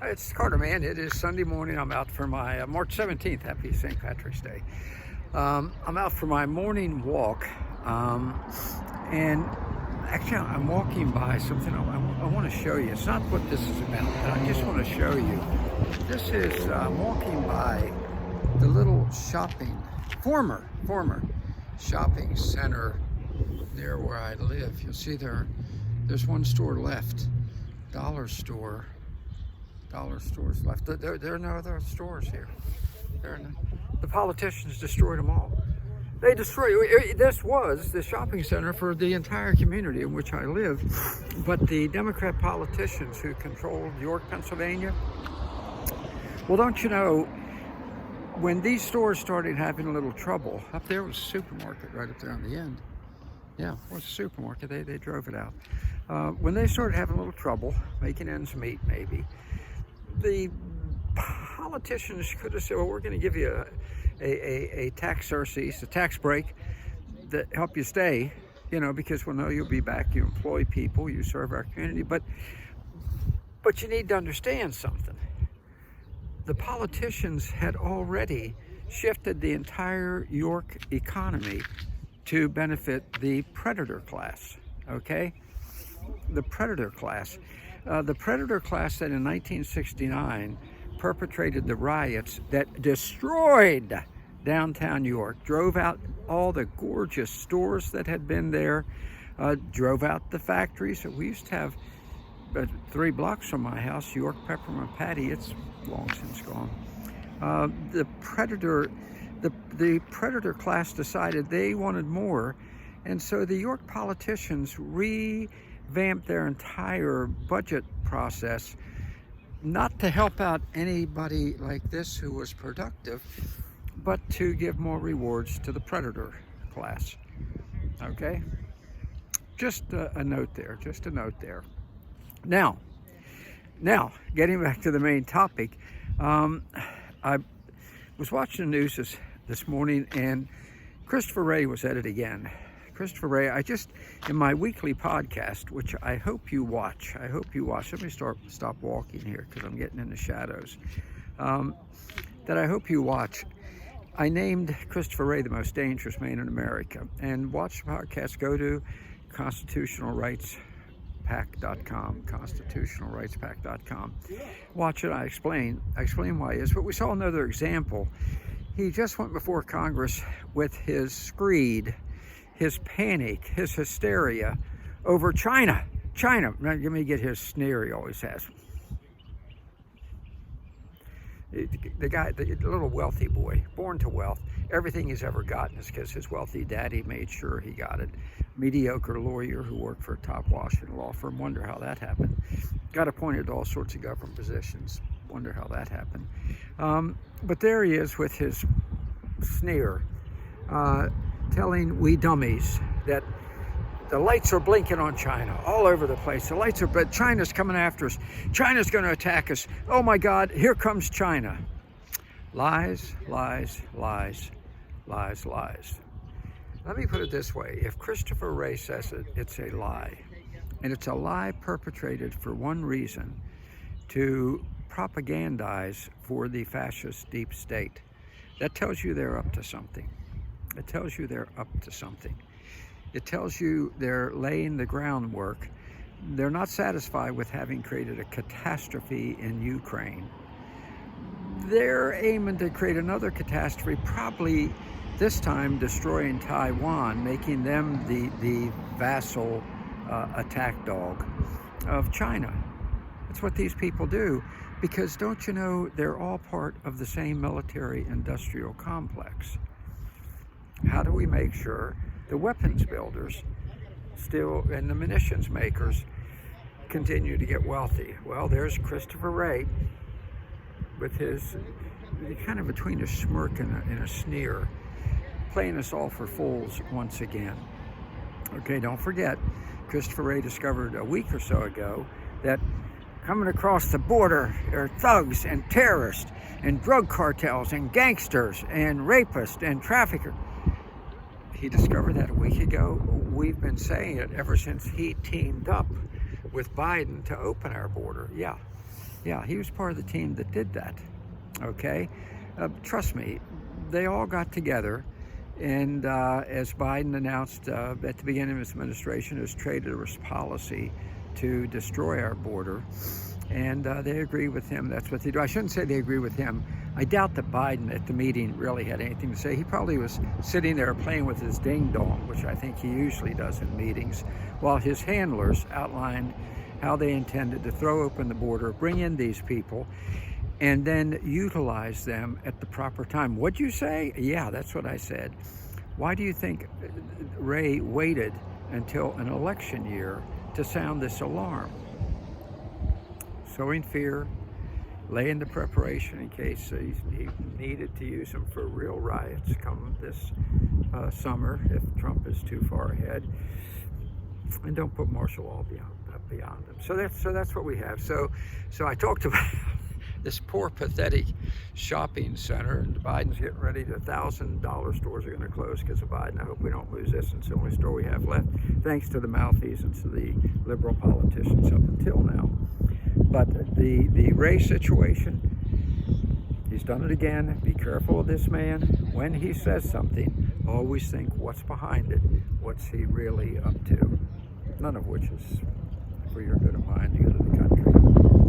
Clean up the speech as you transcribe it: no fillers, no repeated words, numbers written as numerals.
It's Carter, man. It is Sunday morning. I'm out for my March 17th. Happy St. Patrick's Day. I'm out for my morning walk, and actually, I'm walking by something I want to show you. It's not what this is about, but I just want to show you. This is walking by the little former shopping center near where I live. You'll see there's one store left, dollar stores left. There are no other stores here. The politicians destroyed them all. They destroyed. This was the shopping center for the entire community in which I live, but the Democrat politicians who controlled York, Pennsylvania, well, don't you know, when these stores started having a little trouble, up there was a supermarket right up there on the end. Yeah, it was a supermarket. They drove it out. When they started having a little trouble, making ends meet maybe, the politicians could have said, well, we're going to give you a tax surcease, a tax break that help you stay, because we'll know you'll be back, you employ people, you serve our community. But you need to understand something. The politicians had already shifted the entire York economy to benefit the predator class, okay? The predator class. The predator class that in 1969 perpetrated the riots that destroyed downtown York, drove out all the gorgeous stores that had been there, drove out the factories. We used to have 3 blocks from my house, York Peppermint Patty. It's long since gone. The predator class decided they wanted more, and so the York politicians revamped their entire budget process, not to help out anybody like this who was productive, but to give more rewards to the predator class. Okay? Just a note there. Now, getting back to the main topic, I was watching the news this morning, and Christopher Wray was at it again. Christopher Wray, in my weekly podcast, which I hope you watch. Let me stop walking here because I'm getting in the shadows. That I hope you watch. I named Christopher Wray the most dangerous man in America. And watch the podcast. Go to constitutionalrightspac.com, constitutionalrightspac.com. Watch it. I explain why he is. But we saw another example. He just went before Congress with his screed, his panic, his hysteria over China. Now, let me get his sneer he always has. The guy, the little wealthy boy, born to wealth. Everything he's ever gotten is because his wealthy daddy made sure he got it. Mediocre lawyer who worked for a top Washington law firm. Wonder how that happened. Got appointed to all sorts of government positions. Wonder how that happened. But there he is with his sneer, telling we dummies that the lights are blinking on China all over the place. But China's coming after us. China's going to attack us. Oh my God, here comes China. Lies, lies, lies, lies, lies. Let me put it this way. If Christopher Wray says it, it's a lie. And it's a lie perpetrated for one reason, to propagandize for the fascist deep state. That tells you they're up to something. It tells you they're laying the groundwork. They're not satisfied with having created a catastrophe in Ukraine. They're aiming to create another catastrophe, probably this time destroying Taiwan, making them the vassal attack dog of China. That's what these people do, because don't you know, they're all part of the same military-industrial complex. How do we make sure the weapons builders and the munitions makers continue to get wealthy? Well, there's Christopher Wray with his kind of between a smirk and a sneer, playing us all for fools once again. Okay, don't forget, Christopher Wray discovered a week or so ago that coming across the border are thugs and terrorists and drug cartels and gangsters and rapists and traffickers. He discovered that a week ago. We've been saying it ever since he teamed up with Biden to open our border. Yeah, Yeah, he was part of the team that did that. Okay? Trust me, they all got together, and as Biden announced at the beginning of his administration, his traitorous policy to destroy our border, and they agree with him. That's what they do. I shouldn't say they agree with him. I doubt that Biden at the meeting really had anything to say. He probably was sitting there playing with his ding-dong, which I think he usually does in meetings, while his handlers outlined how they intended to throw open the border, bring in these people, and then utilize them at the proper time. What'd you say? Yeah, that's what I said. Why do you think Wray waited until an election year to sound this alarm? Sowing fear, laying the preparation in case he needed to use them for real riots come this summer if Trump is too far ahead. And don't put martial law beyond them. So that's what we have. So I talked about this poor, pathetic shopping center, and Biden's getting ready to $1,000 stores are going to close because of Biden. I hope we don't lose this. It's the only store we have left, thanks to the malfeasance of the liberal politicians up until now. But the Wray situation, he's done it again. Be careful of this man. When he says something, always think what's behind it. What's he really up to? None of which is for your good of mine, the good of the country.